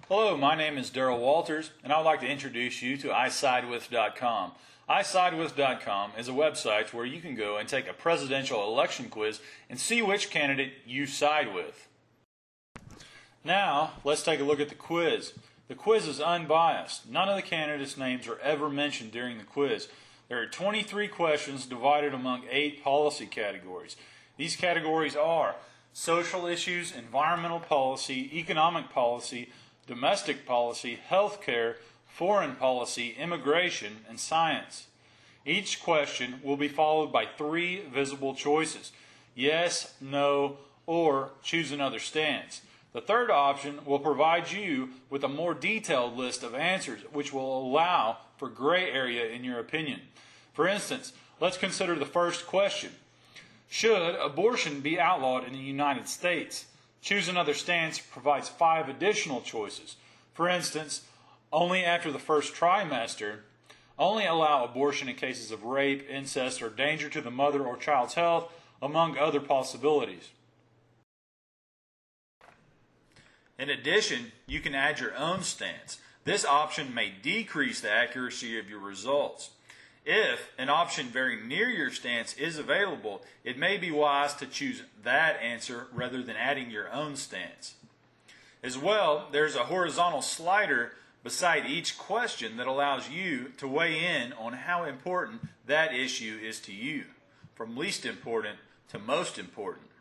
Hello, my name is Daryl Walters, and I would like to introduce you to isidewith.com. isidewith.com is a website where you can go and take a presidential election quiz and see which candidate you side with. Now, let's take a look at the quiz. The quiz is unbiased. None of the candidates' names are ever mentioned during the quiz. There are 23 questions divided among 8 policy categories. These categories are social issues, environmental policy, economic policy, domestic policy, health care, foreign policy, immigration, and science. Each question will be followed by 3 visible choices: yes, no, or choose another stance. The third option will provide you with a more detailed list of answers, which will allow for gray area in your opinion. For instance, let's consider the first question. Should abortion be outlawed in the United States? Choose another stance provides 5 additional choices. For instance, only after the first trimester, only allow abortion in cases of rape, incest, or danger to the mother or child's health, among other possibilities. In addition, you can add your own stance. This option may decrease the accuracy of your results. If an option very near your stance is available, it may be wise to choose that answer rather than adding your own stance. As well, there's a horizontal slider beside each question that allows you to weigh in on how important that issue is to you, from least important to most important.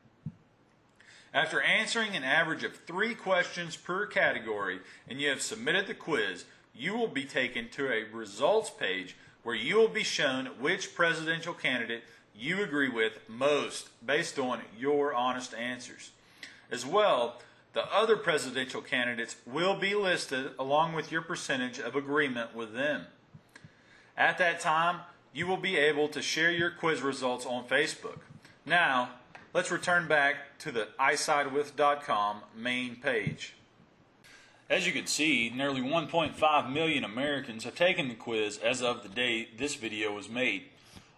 After answering an average of 3 questions per category and you have submitted the quiz, you will be taken to a results page where you will be shown which presidential candidate you agree with most based on your honest answers. As well, the other presidential candidates will be listed along with your percentage of agreement with them. At that time, you will be able to share your quiz results on Facebook. Now, let's return back to the isidewith.com main page. As you can see, nearly 1.5 million Americans have taken the quiz as of the day this video was made,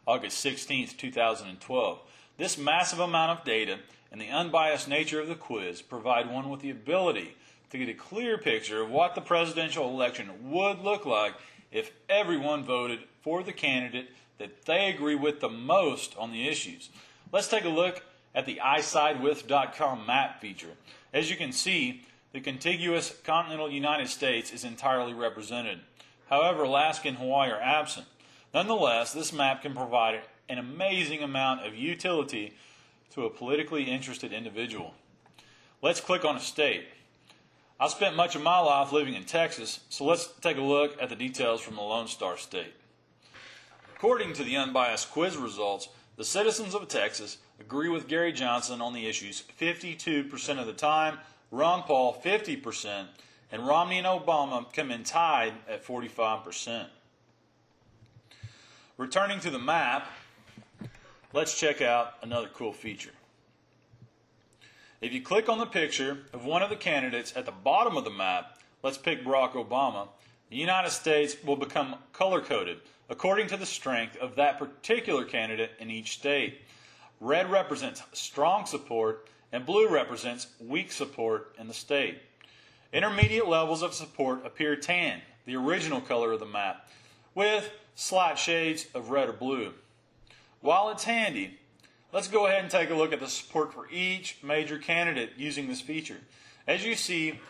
August 16, 2012. This massive amount of data and the unbiased nature of the quiz provide one with the ability to get a clear picture of what the presidential election would look like if everyone voted for the candidate that they agree with the most on the issues. Let's take a look at the isidewith.com map feature. As you can see, the contiguous continental United States is entirely represented. However, Alaska and Hawaii are absent. Nonetheless, this map can provide an amazing amount of utility to a politically interested individual. Let's click on a state. I spent much of my life living in Texas, so let's take a look at the details from the Lone Star State. According to the unbiased quiz results, the citizens of Texas agree with Gary Johnson on the issues 52% of the time, Ron Paul 50%, and Romney and Obama come in tied at 45%. Returning to the map, let's check out another cool feature. If you click on the picture of one of the candidates at the bottom of the map, let's pick Barack Obama, the United States will become color-coded according to the strength of that particular candidate in each state. Red represents strong support, and blue represents weak support in the state. Intermediate levels of support appear tan, the original color of the map, with slight shades of red or blue. While it's handy, let's go ahead and take a look at the support for each major candidate using this feature. As you see,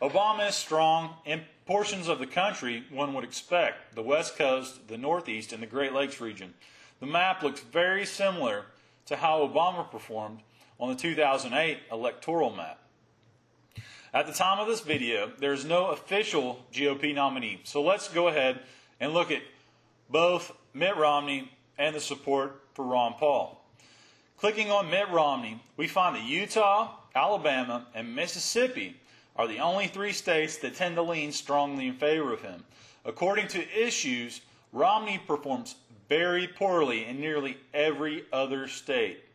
Obama is strong in portions of the country one would expect, the West Coast, the Northeast, and the Great Lakes region. The map looks very similar to how Obama performed on the 2008 electoral map. At the time of this video, there is no official GOP nominee, so let's go ahead and look at both Mitt Romney and the support for Ron Paul. Clicking on Mitt Romney, we find that Utah, Alabama, and Mississippi are the only 3 states that tend to lean strongly in favor of him. According to issues, Romney performs very poorly in nearly every other state.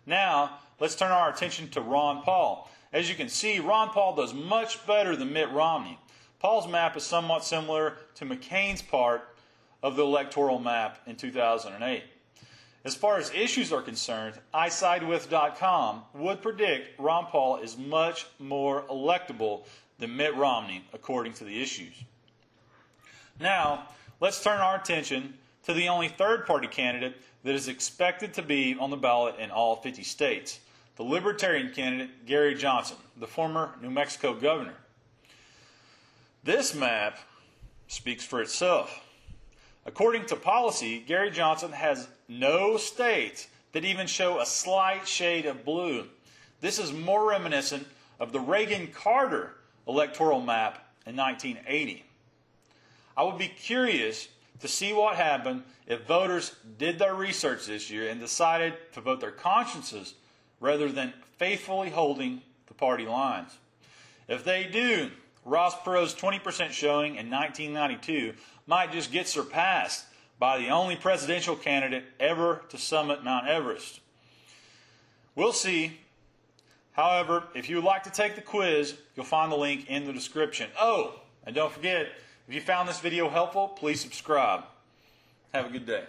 Now, let's turn our attention to Ron Paul. As you can see, Ron Paul does much better than Mitt Romney. Paul's map is somewhat similar to McCain's part of the electoral map in 2008. As far as issues are concerned, isidewith.com would predict Ron Paul is much more electable than Mitt Romney, according to the issues. Now, let's turn our attention to the only third-party candidate that is expected to be on the ballot in all 50 states, the Libertarian candidate Gary Johnson, the former New Mexico governor. This map speaks for itself. According to policy, Gary Johnson has no states that even show a slight shade of blue. This is more reminiscent of the Reagan-Carter electoral map in 1980. I would be curious to see what happened if voters did their research this year and decided to vote their consciences rather than faithfully holding the party lines. If they do, Ross Perot's 20% showing in 1992 might just get surpassed by the only presidential candidate ever to summit Mount Everest. We'll see. However, if you would like to take the quiz, you'll find the link in the description. Oh, and don't forget, if you found this video helpful, please subscribe. Have a good day.